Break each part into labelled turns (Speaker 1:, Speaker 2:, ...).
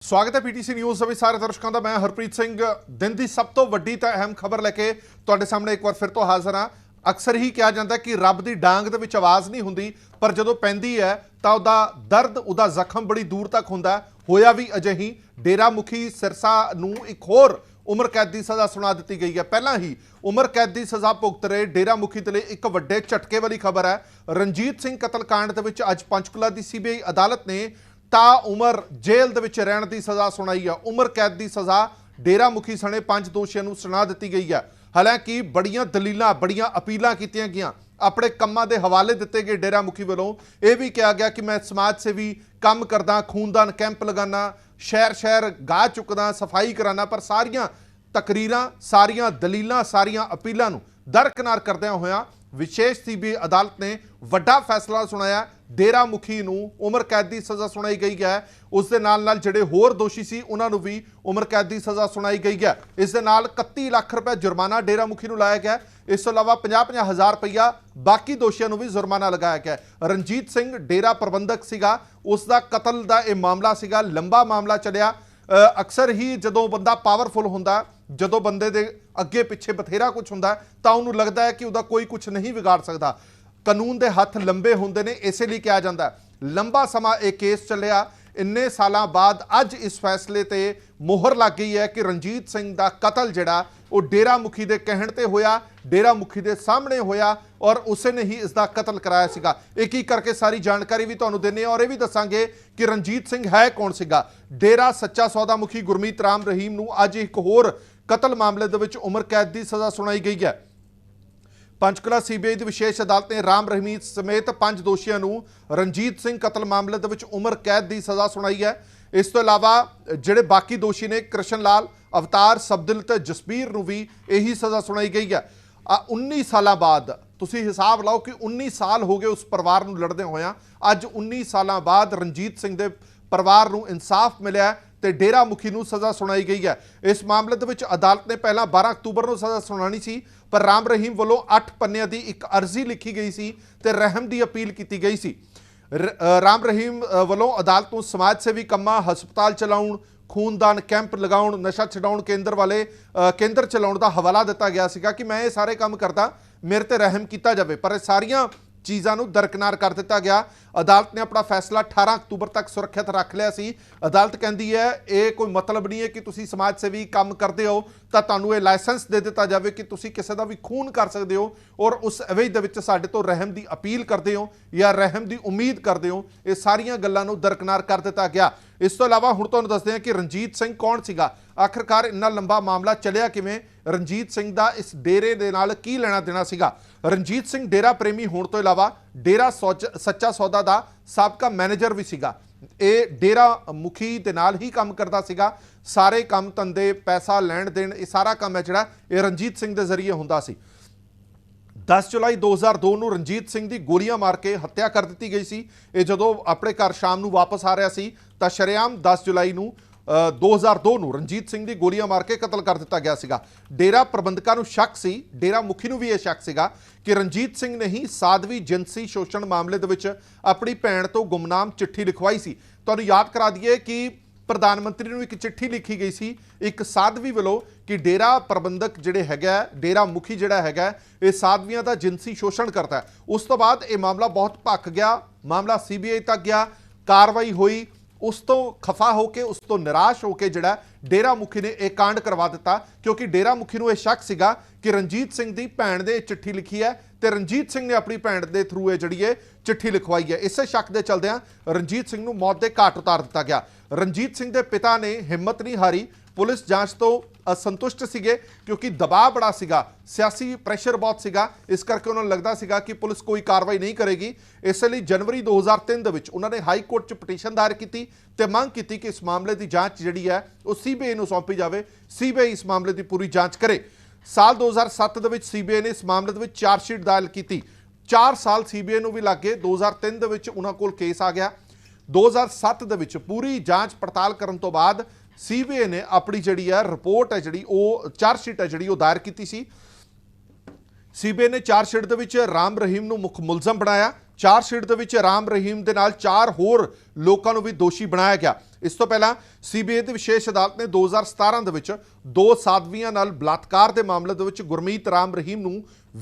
Speaker 1: स्वागत है PTC news सभी सारे दर्शकों का। मैं हरप्रीत सिंह दिन की सब तो वड्डी ते अहम खबर लैके तुहाडे सामने एक बार फिर तो हाज़र हाँ। अक्सर ही कहा जाता है कि रब की डांग दे विच आवाज़ नहीं हुंदी, पर जदों पैंदी है तो उहदा दर्द, उहदा जख्म बड़ी दूर तक हुंदा है। होया भी अजिही डेरा मुखी सिरसा नूं एक होर उम्र कैद की सज़ा सुना दी गई है। पहला ही उम्र कैद की सज़ा भुगत रहे डेरा मुखी के लिए एक वड्डे झटके वाली खबर है। रणजीत सिंह कतलकांड दे विच अज पंचकुला की सीबीआई अदालत ने ता उमर जेल दे विच रहण की सज़ा सुनाई है। उम्र कैद की सज़ा डेरा मुखी सने 5 दोषियों को सुना दी गई है। हालांकि बड़ियां दलीलां बड़ियां अपीलां कीतियां गईयां, अपने कम्मां दे हवाले दिते गए डेरा मुखी वालों यह भी कहा गया कि मैं समाज सेवी काम करदा, खूनदान कैंप लगाना, शहर शहर गाह चुकदा, सफाई कराना, पर सारियां तकरीरां, सारियां दलीलां, सारियां अपीलां नूं दरकिनार करदिआं होइआं विशेष सीबीआई अदालत ने वड्डा फैसला सुनाया। डेरा मुखी नूं उम्र कैद की सज़ा सुनाई गई है। उस दे नाल नाल जिहड़े होर दोषी सी उन्हां नूं भी उम्र कैद की सज़ा सुनाई गई है। इस दे नाल 31 लाख रुपए जुर्माना डेरा मुखी नूं लाया गया। इस तो इलावा 50-50 हज़ार रुपया बाकी दोषियों नूं भी जुर्माना लगाया गया। रणजीत सिंह डेरा प्रबंधक सीगा, उसका कतल का यह मामला सीगा, लंबा मामला चलिया। अक्सर ही जदों बंदा पावरफुल हुंदा, जदों बंदे दे अगे पिछे बथेरा कुछ हुंदा तां उहनूं लगदा है कि उहदा कोई कुछ नहीं बिगाड़ सकदा। कानून के हथ लंबे होंदे ने, इसलिए कहा जाता है लंबा समा एक केस चलिया। इन्ने सालों बाद अज इस फैसले ते मोहर लग गई है कि रणजीत सिंह का कतल जिहड़ा वो डेरा मुखी के कहण ते होया, डेरा मुखी के सामने होया और उसे ने ही इसका कतल कराया सीगा। एक एक करके सारी जानकारी भी तुहानूं दिंदे और यह भी दसांगे कि रणजीत सिंह है कौन सीगा। डेरा सच्चा सौदा मुखी गुरमीत राम रहीम नूं अज एक होर कतल मामले दे विच उम्र कैद की सज़ा सुनाई गई है। पंचकुला सीबीआई की विशेष अदालत ने राम रहीम समेत 5 दोषियों को रणजीत सिंह कतल मामले दे विच उम्र कैद की सज़ा सुनाई है। इस तो इलावा जिहड़े बाकी दोषी ने कृष्ण लाल, अवतार, सबदिल ते जसबीर नूं भी यही सज़ा सुनाई गई है। 19 साल बाद तुसीं हिसाब लाओ कि 19 साल हो गए उस परिवार नूं लड़दे होया। अज 19 साल बाद रणजीत सिंह दे परिवार नूं इंसाफ मिलिया ते डेरा मुखी नूं सज़ा सुनाई गई है। इस मामले दे विच अदालत ने पहला 12 अक्तूबर नूं सज़ा सुनानी सी, पर राम रहीम वालों 8 पन्नियां दी एक अर्जी लिखी गई सी ते रहम की अपील की गई सी। राम रहीम वालों अदालत नूं समाज सेवी कम्मां, हस्पताल चलाउण, खूनदान कैंप लगाउण, नशा छडाउण केंद्र वाले केंद्र चलाउण का हवाला दिता गया सीगा कि मैं ये सारे काम करता, मेरे ते रहम किया जाए, पर सारियां चीज़ों को दरकिनार कर दिता गया। अदालत ने अपना फैसला 18 अक्तूबर तक सुरक्षित रख लिया सी। अदालत कहती है ये कोई मतलब नहीं है कि तुसी समाज सेवी काम करते हो तो तुहानूं ये लाइसेंस दे दिता जाए कि तुसी किसी का भी खून कर सकते हो और उस एवज दे विच साडे तो रहम की अपील करते हो या रहम की उम्मीद करते हो। ये सारियां गल्लां नूं दरकिनार कर दिता गया। इस तो इलावा हुण तुहानूं दसदे हां कि रणजीत सिंह कौन सीगा, आखिरकार इन्ना लंबा मामला चलिया किवें, रणजीत सिंह का इस डेरे दे नाल की लेना देना सीगा। रणजीत सिंह डेरा प्रेमी होने तो इलावा डेरा सच्चा सौदा का साबका मैनेजर भी सीगा। ये डेरा मुखी दे नाल ही काम करता सीगा। सारे काम धंधे, पैसा लैण देण, ये सारा काम है जिहड़ा ये रणजीत सिंह के जरिए हुंदा सी। 10 जुलाई 2002 ਨੂੰ रणजीत सिंह की गोलियां मार के हत्या कर दी गई सी। ये जदों अपने घर शाम ਨੂੰ वापस आ रहा सी तां शरेआम 10 जुलाई ਨੂੰ 2002 ਨੂੰ रणजीत सिंह की गोलियां मार के कतल कर दिता गया सीगा। डेरा प्रबंधकों को शक सी, डेरा मुखी नूं भी यह शक सीगा कि रणजीत सिंह ने ही साध्वी जिनसी शोषण मामले दे विच अपनी भैण तो गुमनाम चिट्ठी लिखवाई सी। तुहानूं याद करा दईए कि प्रधानमंत्री नूं एक चिट्ठी लिखी गई सी एक साधवी वालों कि डेरा प्रबंधक जिहड़े हैगा, डेरा मुखी जिहड़ा हैगा, ये साधवियां दा जिनसी शोषण करता है। उस तो बाद ये मामला बहुत भख गया, मामला सीबीआई तक गया, कार्रवाई हुई। उस तो खफा होकर, उस तो निराश होकर जिहड़ा डेरा मुखी ने एक कांड करवा दिता, क्योंकि डेरा मुखी नूं यह शक सीगा कि रणजीत सिंह की भैण ने चिट्ठी लिखी है तो रणजीत सिंह ने अपनी भैण के थ्रू जिहड़ी चिट्ठी लिखवाई है। इस शक के चलदिआं रणजीत सिंह नूं मौत के घाट उतार दिता गया। रणजीत सिंह के पिता ने हिम्मत नहीं हारी, पुलिस जांच तो असंतुष्ट सीगे क्योंकि दबाव बड़ा सीगा, सियासी प्रैशर बहुत सीगा, इस करके उन्होंने लगता सीगा कि पुलिस कोई कार्रवाई नहीं करेगी। इसलिए जनवरी 2003 दे विच उन्होंने हाई कोर्ट च पटीशन दायर की ते मंग की कि इस मामले की जांच जिहड़ी है वो सीबीआई नूं सौंपी जाए, सीबीआई इस मामले की पूरी जांच करे। साल 2007 दे विच सीबीआई ने इस मामले दे विच चार्जशीट दायर की। 4 साल सीबीआई नूं भी लग गए। 2003 दे विच उन्हां कोल केस आ गया। 2007 दे विच पूरी जांच पड़ताल करन तो बाद सीबीआई ने अपनी जिहड़ी है रिपोर्ट है जिहड़ी वो चार्जशीट है जिहड़ी वो दायर की सी। सीबीआई ने चार्जशीट दे विच राम रहीम नूं मुख मुलजम बनाया। ਚਾਰਜਸ਼ੀਟ ਦੇ ਵਿੱਚ ਰਾਮ ਰਹੀਮ ਦੇ ਨਾਲ 4 ਹੋਰ ਲੋਕਾਂ ਨੂੰ ਵੀ ਦੋਸ਼ੀ ਬਣਾਇਆ ਗਿਆ। ਇਸ ਤੋਂ ਪਹਿਲਾਂ ਸੀਬੀਆਈ ਦੀ ਵਿਸ਼ੇਸ਼ ਅਦਾਲਤ ਨੇ 2017 ਦੇ ਵਿੱਚ 2 ਸਾਧਵੀਆਂ ਨਾਲ ਬਲਾਤਕਾਰ ਦੇ ਮਾਮਲੇ ਦੇ ਵਿੱਚ ਗੁਰਮੀਤ ਰਾਮ ਰਹੀਮ ਨੂੰ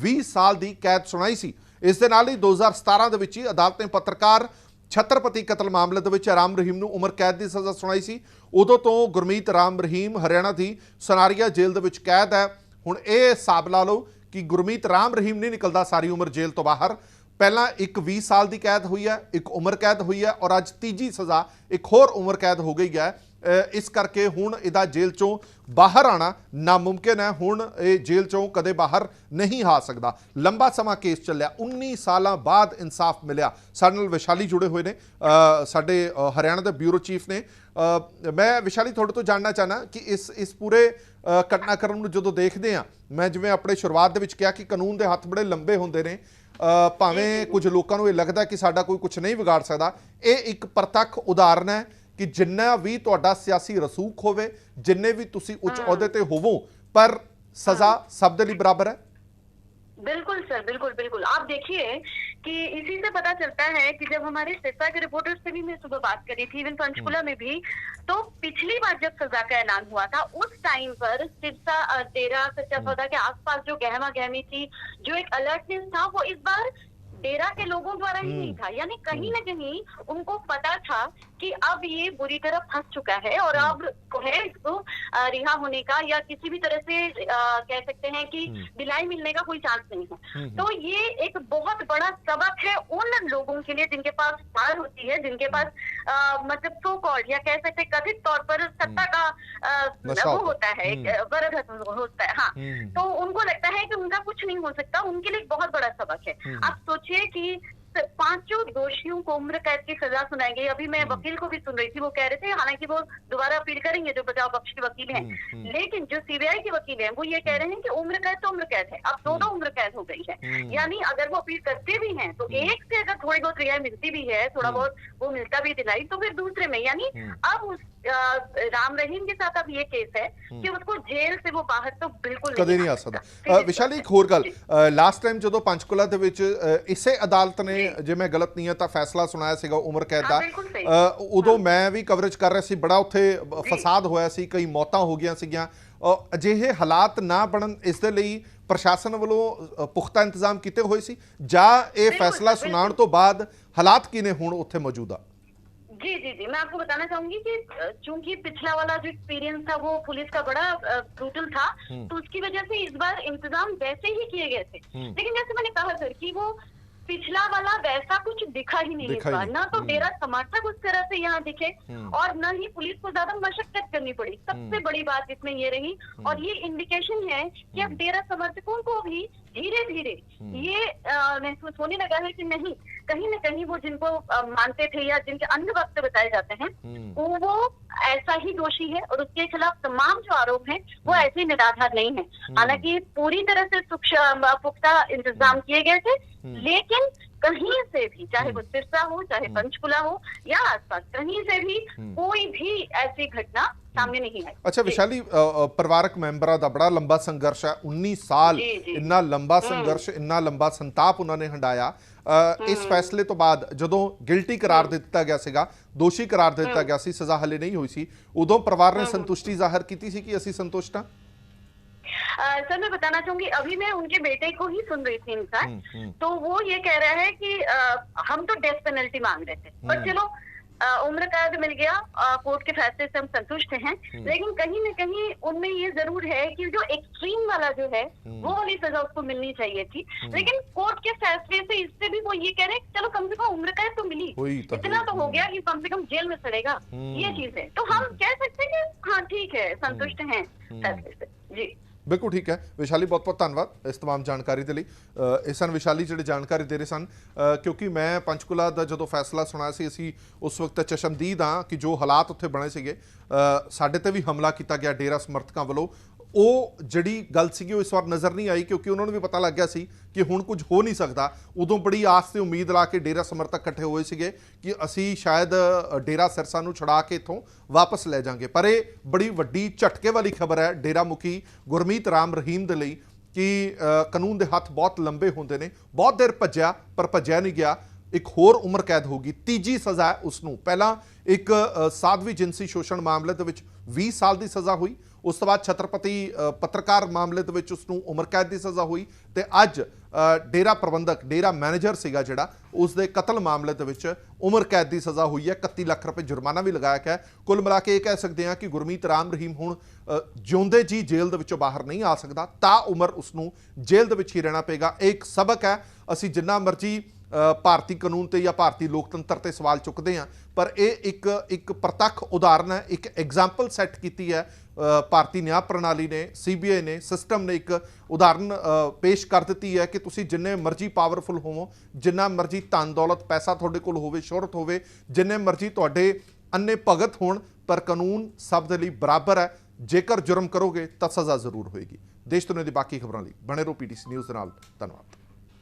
Speaker 1: 20 ਸਾਲ ਦੀ ਕੈਦ ਸੁਣਾਈ ਸੀ। ਇਸ ਦੇ ਨਾਲ ਹੀ 2017 ਦੇ ਵਿੱਚ ਹੀ ਅਦਾਲਤ ਨੇ ਪੱਤਰਕਾਰ ਛਤਰਪਤੀ ਕਤਲ ਮਾਮਲੇ ਦੇ ਵਿੱਚ ਰਾਮ ਰਹੀਮ ਨੂੰ ਉਮਰ ਕੈਦ ਦੀ ਸਜ਼ਾ ਸੁਣਾਈ ਸੀ। ਉਦੋਂ ਤੋਂ ਗੁਰਮੀਤ ਰਾਮ ਰਹੀਮ ਹਰਿਆਣਾ ਦੀ ਸਨਾਰੀਆ ਜੇਲ੍ਹ ਦੇ ਵਿੱਚ ਕੈਦ ਹੈ। ਹੁਣ ਇਹ ਹਿਸਾਬ ਲਾ ਲਓ ਕਿ ਗੁਰਮੀਤ ਰਾਮ ਰਹੀਮ ਨਹੀਂ ਨਿਕਲਦਾ ਸਾਰੀ ਉਮਰ ਜੇਲ੍ਹ ਤੋਂ ਬਾਹਰ। ਪਹਿਲਾਂ ਇੱਕ 20 ਸਾਲ ਦੀ ਕੈਦ ਹੋਈ ਹੈ, ਇੱਕ ਉਮਰ ਕੈਦ ਹੋਈ ਹੈ ਔਰ ਅੱਜ ਤੀਜੀ ਸਜ਼ਾ ਇੱਕ ਹੋਰ ਉਮਰ ਕੈਦ ਹੋ ਗਈ ਹੈ। ਇਸ ਕਰਕੇ ਹੁਣ ਇਹਦਾ ਜੇਲ੍ਹ ਚੋਂ ਬਾਹਰ ਆਣਾ ਨਾਮੁਮਕਿਨ ਹੈ। ਹੁਣ ਇਹ ਜੇਲ੍ਹ ਚੋਂ ਕਦੇ ਬਾਹਰ ਨਹੀਂ ਆ ਸਕਦਾ। ਲੰਬਾ ਸਮਾਂ ਕੇਸ ਚੱਲਿਆ, 19 ਸਾਲਾਂ ਬਾਅਦ ਇਨਸਾਫ ਮਿਲਿਆ। ਸਾਡੇ ਨਾਲ ਵਿਸ਼ਾਲੀ ਜੁੜੇ ਹੋਏ ਨੇ, ਸਾਡੇ ਹਰਿਆਣਾ ਦੇ ਬਿਊਰੋ ਚੀਫ ਨੇ। ਮੈਂ ਵਿਸ਼ਾਲੀ ਤੁਹਾਡੇ ਤੋਂ ਜਾਣਨਾ ਚਾਹਨਾ ਕਿ ਇਸ ਪੂਰੇ ਘਟਨਾਕ੍ਰਮ ਨੂੰ ਜਦੋਂ ਦੇਖਦੇ ਹਾਂ, ਮੈਂ ਜਿਵੇਂ ਆਪਣੇ ਸ਼ੁਰੂਆਤ ਦੇ ਵਿੱਚ ਕਿਹਾ ਕਿ ਕਾਨੂੰਨ ਦੇ ਹੱਥ ਬੜੇ ਲੰਬੇ ਹੁੰਦੇ ਨੇ। ਭਾਵੇਂ ਕੁਝ ਲੋਕਾਂ ਨੂੰ ਇਹ ਲੱਗਦਾ ਕਿ ਸਾਡਾ ਕੋਈ ਕੁਝ ਨਹੀਂ ਵਿਗਾੜ ਸਕਦਾ, ਇਹ ਇੱਕ ਪ੍ਰਤੱਖ ਉਦਾਹਰਨ ਹੈ ਕਿ ਜਿੰਨਾ ਵੀ ਤੁਹਾਡਾ ਸਿਆਸੀ ਰਸੂਖ ਹੋਵੇ, ਜਿੰਨੇ ਵੀ ਤੁਸੀਂ ਉੱਚ ਅਹੁਦੇ ਤੇ ਹੋਵੋ, पर सजा सब दे लिए बराबर है।
Speaker 2: बिल्कुल सर, बिल्कुल बिल्कुल। आप देखिए कि इसी से पता चलता है कि जब हमारे सिरसा के रिपोर्टर्स से भी मैं सुबह बात करी थी, इवन पंचकुला में भी, तो पिछली बार जब सजा का ऐलान हुआ था उस टाइम पर सिरसा डेरा सच्चा सौदा के आसपास जो गहमा गहमी थी, जो एक अलर्टनेस था, वो इस बार डेरा के लोगों द्वारा ही नहीं था। यानी कहीं ना कहीं उनको पता था कि अब ये बुरी तरह फंस चुका है और अब है इसको रिहा होने का या किसी भी तरह से कह सकते हैं कि दिलाई मिलने का कोई चांस नहीं है। तो ये एक बहुत बड़ा सबक है उन लोगों के लिए जिनके पास पावर होती है, जिनके पास मतलब सो कॉल्ड या कह सकते कथित तौर पर सत्ता का वो होता है, वरदहत होता है। हाँ, तो उनको लगता है कि उनका कुछ नहीं हो सकता। उनके लिए एक बहुत बड़ा सबक है। आप सोचिए कि 5 दोषियों को उम्र कैद की सजा सुनाई गई। अभी मैं वकील को भी सुन रही थी, वो कह रहे थे हालांकि वो दोबारा अपील करेंगे, जो बचाव पक्ष के वकील हैं, लेकिन जो सीबीआई के वकील हैं वो ये कह रहे हैं कि उम्र कैद तो उम्र कैद है, अब 2 उम्र कैद हो गई है। यानी अगर वो अपील करते भी हैं तो एक से अगर थोड़ी बहुत रिहाई मिलती भी है, थोड़ा बहुत वो मिलता भी दिलाई, तो फिर दूसरे में यानी अब उस राम रहीम के साथ अब ये केस है कि उसको जेल से वो बाहर तो बिल्कुल
Speaker 1: कदे नहीं आ सकता। विशाली एक होर गल, लास्ट टाइम जो पंचकुला दे विच इसे अदालत ने जे मैं गलत नहीं है तो फैसला सुनाया सीगा उम्र कैद दा, उदों मैं भी कवरेज कर रहा सी, बड़ा उत्थे फसाद होया सी, कई मौतां हो गईयां सीगीयां। अजिहे हालात ना बनन इस दे लई प्रशासन वालों पुख्ता इंतजाम कीते होए सी जां ये फैसला सुनाउण तो बाद हालात किने हुण उत्थे मौजूद आ?
Speaker 2: जी जी जी, मैं आपको बताना चाहूंगी कि चूंकि पिछला वाला जो एक्सपीरियंस था वो पुलिस का बड़ा ब्रूटल था, तो उसकी वजह से इस बार इंतजाम वैसे ही किए गए थे। लेकिन जैसे मैंने कहा सर कि वो पिछला वाला वैसा कुछ दिखा ही नहीं इस बार, ना तो डेरा समर्थक उस तरह से यहाँ दिखे और न ही पुलिस को ज्यादा मशक्कत करनी पड़ी। सबसे बड़ी बात इसमें ये रही, और ये इंडिकेशन है कि अब डेरा समर्थकों को भी धीरे धीरे ये महसूस होने लगा है कि नहीं, कहीं न कहीं वो जिनको मानते थे या जिनके अन्य वक्त बताए जाते हैं वो ऐसा ही दोषी है और उसके खिलाफ तमाम जो आरोप हैं वो ऐसे निराधार नहीं है। हालांकि पूरी तरह से पुख्ता इंतजाम किए गए थे, लेकिन कहीं से भी, चाहे वो सिरसा हो, चाहे पंचकुला हो या आसपास, कहीं से भी कोई भी ऐसी घटना सामने नहीं आई।
Speaker 1: अच्छा विशाली, परिवारक मैंबरां दा बड़ा लंबा संघर्ष है, 19 साल इन्ना लंबा संघर्ष, इन्ना लंबा संताप उन्होंने हंडाया। इस फैसले तो बाद जदों गिल्टी करार दिता गया सीगा, दोषी करार दिता गया सी, सजा हले नहीं हुई सी, उदों परिवार ने संतुष्टि जाहिर की सी कि असीं संतुष्ट हां?
Speaker 2: सर मैं बताना चाहूंगी, अभी मैं उनके बेटे को ही सुन रही थी इंसान, तो वो ये कह रहा है कि हम तो डेथ पेनल्टी मांग रहे थे, पर चलो उम्र कैद मिल गया, कोर्ट के फैसले से हम संतुष्ट हैं। लेकिन कहीं न कहीं उनमें ये जरूर है कि जो एक्सट्रीम वाला जो है वो वाली सजा उसको मिलनी चाहिए थी। लेकिन कोर्ट के फैसले से इससे भी वो ये कह रहे हैं चलो कम से कम उम्र कैद तो मिली, इतना तो हो गया कि कम से कम जेल में सड़ेगा, ये चीज है। तो हम कह सकते हैं कि हाँ ठीक है, संतुष्ट हैं फैसले से। जी
Speaker 1: बिल्कुल ठीक है। विशाली बहुत बहुत धन्यवाद इस तमाम जानकारी के लिए। ये सन विशाली जो जानकारी दे रहे सन, क्योंकि मैं पंचकुला का जो फैसला सुनाया सी, असी उस वक्त चशमदीद हाँ कि जो हालात उत्थे बने सीगे, साडे ते भी हमला किया गया डेरा समर्थकों वालों, ਉਹ ਜਿਹੜੀ ਗੱਲ ਸੀਗੀ ਉਹ ਇਸ ਵਾਰ ਨਜ਼ਰ ਨਹੀਂ ਆਈ, ਕਿਉਂਕਿ ਉਹਨਾਂ ਨੂੰ ਵੀ ਪਤਾ ਲੱਗ ਗਿਆ ਸੀ ਕਿ ਹੁਣ ਕੁਝ ਹੋ ਨਹੀਂ ਸਕਦਾ। ਉਦੋਂ ਬੜੀ ਆਸ ਤੇ ਉਮੀਦ ਲਾ ਕੇ ਡੇਰਾ ਸਮਰਥਕ ਇਕੱਠੇ ਹੋਏ ਸੀਗੇ ਕਿ ਅਸੀਂ ਸ਼ਾਇਦ ਡੇਰਾ ਸਿਰਸਾ ਨੂੰ ਛੁਡਾ ਕੇ ਇੱਥੋਂ ਵਾਪਸ ਲੈ ਜਾਾਂਗੇ। ਪਰ ਇਹ ਬੜੀ ਵੱਡੀ ਝਟਕੇ ਵਾਲੀ ਖਬਰ ਹੈ ਡੇਰਾ ਮੁਖੀ ਗੁਰਮੀਤ ਰਾਮ ਰਹੀਮ ਦੇ ਲਈ ਕਿ ਕਾਨੂੰਨ ਦੇ ਹੱਥ ਬਹੁਤ ਲੰਬੇ ਹੁੰਦੇ ਨੇ। ਬਹੁਤ ਦੇਰ ਭੱਜਿਆ ਪਰ ਭੱਜਿਆ ਨਹੀਂ ਗਿਆ। ਇੱਕ ਹੋਰ ਉਮਰ ਕੈਦ ਹੋਗੀ। ਤੀਜੀ ਸਜ਼ਾ ਹੈ ਉਸ ਨੂੰ। ਪਹਿਲਾਂ ਇੱਕ ਸਾਧਵੀ ਜਿਨਸੀ ਸ਼ੋਸ਼ਣ ਮਾਮਲੇ ਦੇ ਵਿੱਚ 20 ਸਾਲ ਦੀ ਸਜ਼ਾ ਹੋਈ। ਉਸ ਤੋਂ ਬਾਅਦ ਛਤਰਪਤੀ ਪੱਤਰਕਾਰ ਮਾਮਲੇ ਦੇ ਵਿੱਚ ਉਸ ਨੂੰ ਉਮਰ ਕੈਦ ਦੀ ਸਜ਼ਾ ਹੋਈ ਤੇ ਅੱਜ ਡੇਰਾ ਪ੍ਰਬੰਧਕ, ਡੇਰਾ ਮੈਨੇਜਰ ਸੀਗਾ ਜਿਹੜਾ, ਉਸ ਦੇ ਕਤਲ ਮਾਮਲੇ ਦੇ ਵਿੱਚ ਉਮਰ ਕੈਦ ਦੀ ਸਜ਼ਾ ਹੋਈ ਹੈ। 31 ਲੱਖ ਰੁਪਏ ਜੁਰਮਾਨਾ ਵੀ ਲਗਾਇਆ ਗਿਆ। ਕੁੱਲ ਮਿਲਾ ਕੇ ਇਹ ਕਹਿ ਸਕਦੇ ਹਾਂ ਕਿ ਗੁਰਮੀਤ ਰਾਮ ਰਹੀਮ ਹੁਣ ਜਿਉਂਦੇ ਜੀ ਜੇਲ੍ਹ ਦੇ ਵਿੱਚੋਂ ਬਾਹਰ ਨਹੀਂ ਆ ਸਕਦਾ। ਤਾਂ ਉਮਰ ਉਸ ਨੂੰ ਜੇਲ੍ਹ ਦੇ ਵਿੱਚ ਹੀ ਰਹਿਣਾ ਪਏਗਾ। ਇਹ ਇੱਕ ਸਬਕ ਹੈ। ਅਸੀਂ ਜਿੰਨਾ ਮਰਜ਼ੀ ਭਾਰਤੀ ਕਾਨੂੰਨ ਤੇ ਜਾਂ ਭਾਰਤੀ ਲੋਕਤੰਤਰ ਤੇ ਸਵਾਲ ਚੁੱਕਦੇ ਹਾਂ, ਪਰ ਇਹ ਇੱਕ ਪ੍ਰਤੱਖ ਉਦਾਹਰਨ ਹੈ, ਇੱਕ ਐਗਜ਼ਾਮਪਲ ਸੈੱਟ ਕੀਤੀ ਹੈ ਭਾਰਤੀ ਨਿਆਂ ਪ੍ਰਣਾਲੀ ਨੇ, CBI ਨੇ, ਸਿਸਟਮ ਨੇ ਇੱਕ ਉਦਾਹਰਨ ਪੇਸ਼ ਕਰ ਦਿੱਤੀ ਹੈ ਕਿ ਤੁਸੀਂ ਜਿੰਨੇ ਮਰਜ਼ੀ ਪਾਵਰਫੁਲ ਹੋਵੋ, ਜਿੰਨਾ ਮਰਜ਼ੀ ਧਨ ਦੌਲਤ ਪੈਸਾ ਤੁਹਾਡੇ ਕੋਲ ਹੋਵੇ, ਸ਼ੋਹਰਤ ਹੋਵੇ, ਜਿੰਨੇ ਮਰਜ਼ੀ ਤੁਹਾਡੇ ਅੰਨੇ ਭਗਤ ਹੋਣ, ਪਰ ਕਾਨੂੰਨ ਸਭ ਦੇ ਲਈ ਬਰਾਬਰ ਹੈ। ਜੇਕਰ ਜੁਰਮ ਕਰੋਗੇ ਤਾਂ ਸਜ਼ਾ ਜ਼ਰੂਰ ਹੋਏਗੀ। ਦੇਸ਼ ਦੁਨੀਆ ਦੀ ਬਾਕੀ ਖਬਰਾਂ ਲਈ ਬਣੇ ਰਹੋ PTC ਨਿਊਜ਼ ਦੇ ਨਾਲ। ਧੰਨਵਾਦ।